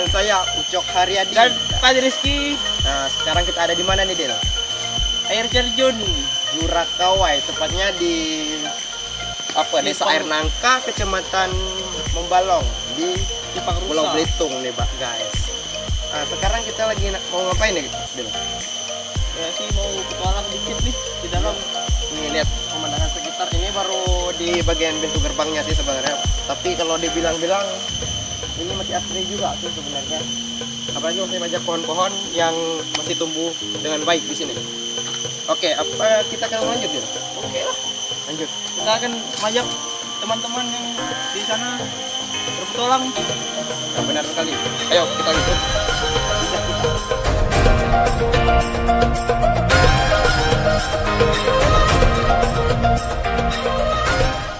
dengan saya Ucok Haryadi dan Pak Rizky. Nah, sekarang kita ada di mana nih, Del? Air terjun Jurakawai, tepatnya di Desa Air Nangka, Kecamatan Membalong di Simpang Rusa. Pulau Belitung nih, Pak, guys. Nah, sekarang kita lagi mau ngapain nih, Del? Ya sih mau petualang dikit nih di dalam. Nih, lihat pemandangan sekitar. Ini baru di bagian pintu gerbangnya sih sebenarnya. Tapi kalau dibilang-bilang ini masih asri juga sih sebenarnya. Apalagi masih banyak pohon-pohon yang masih tumbuh dengan baik di sini. Oke, apa kita akan lanjut, Del? Oke lah, Lanjut. kita akan mengajak teman-teman yang di sana berpetualang. Yang benar sekali. Ayo kita lanjut.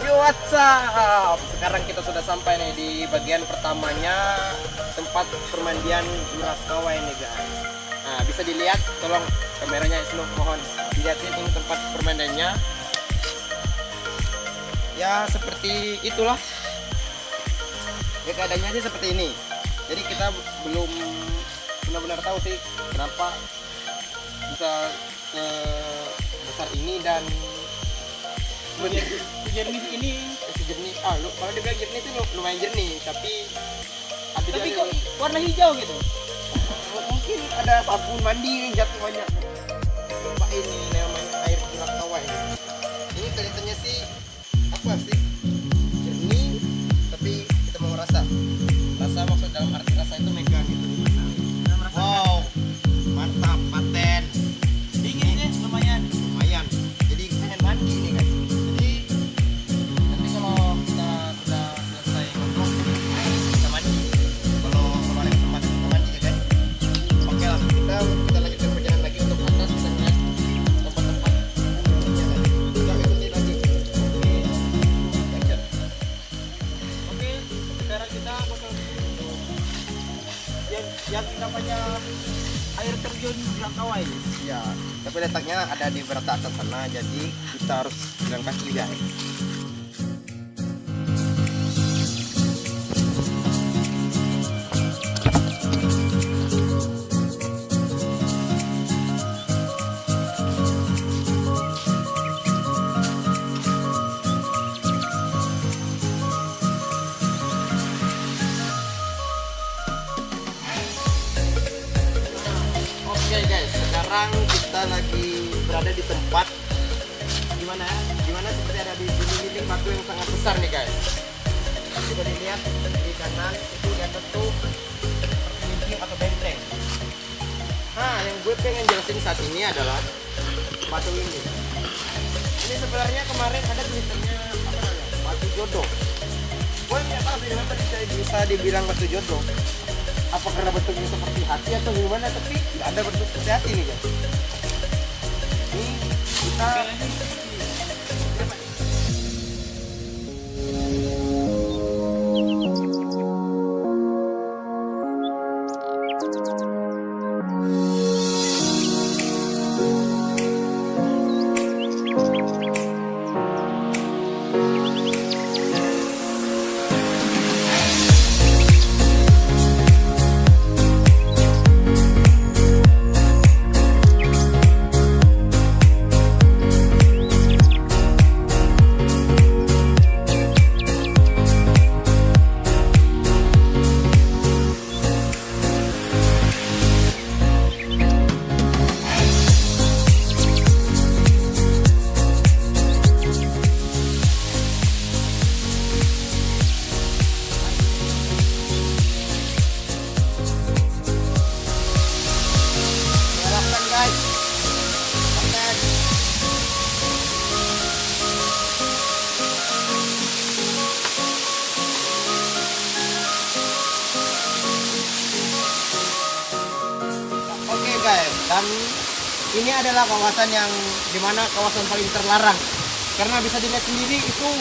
Yo, what's up? Sekarang kita sudah sampai nih di bagian pertamanya tempat permandian Jurakawai nih, guys. Nah, bisa dilihat, tolong kameranya Isnu, mohon dilihatin ini tempat permandiannya. Ya seperti itulah. Ya keadaannya sih seperti ini. Jadi kita belum benar-benar tahu sih kenapa bisa sebesar ini dan Jernih ini. sejernih. Kalau dibilang jernih itu lumayan jernih, tapi Tapi kok warna hijau gitu? mungkin ada sabun mandi jatuh banyak. Pak, ini namanya air Jurakawai. Ini kelihatannya sih apa sih? Jernih, tapi kita mau rasa. Rasa maksud dalam arti rasa itu megang gitu. Wow, mantap, paten. Dingin ya, lumayan. Lumayan. Jadi pengen mandi ini, guys. Jadi nanti kalau kita sudah selesai ngobrol, kita mandi. Kalau ada tempat kita mandi ya, guys. Oke lah, kita lanjutkan perjalanan lagi untuk ke atas, kita lihat tempat-tempat umumnya, guys. Kita ikuti lagi. Oke, lanjut. Oke, sekarang kita bakal yang namanya air terjun Jurakawai. Ya, tapi letaknya ada di berat atas sana, jadi kita harus jalan kaki, guys. Oke guys, sekarang kita lagi berada di tempat gimana seperti ada di dinding batu yang sangat besar nih, guys. Coba dilihat di kanan itu di atas tuh museum atau benteng. Nah, yang gue pengen jelasin saat ini adalah batu ini. Ini sebenarnya kemarin ada tulisannya apa namanya? Batu jodoh. Gue nggak tahu sih kenapa bisa dibilang batu jodoh. Apa karena bentuknya seperti hati atau gimana, tapi nggak ada bentuk seperti hati nih, guys. Ini kita harapkan, guys. Paten. Oke guys, dan ini adalah kawasan yang dimana kawasan paling terlarang karena bisa dilihat sendiri itu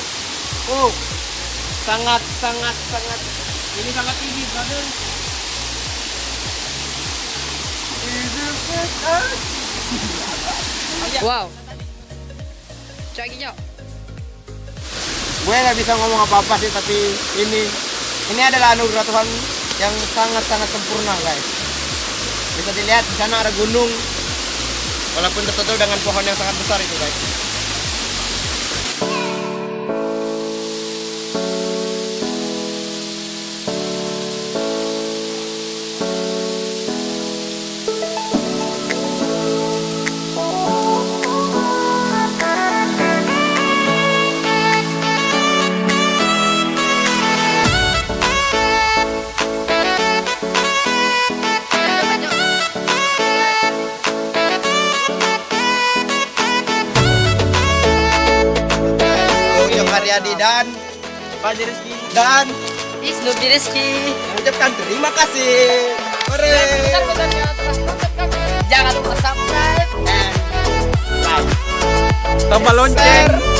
sangat Ini sangat tinggi, brother. Wow. Cak hijau. gue nggak bisa ngomong apa-apa sih, tapi ini adalah anugerah Tuhan yang sangat-sangat sempurna guys. Bisa dilihat di sana ada gunung, walaupun tertutup dengan pohon yang sangat besar itu guys. Haryadi dan Pak Rizky. dan Isnubi Rizky. mengucapkan terima kasih. Hore. Pesan-pesannya telah nonton kami. Jangan lupa subscribe. And like. Tambah lonceng.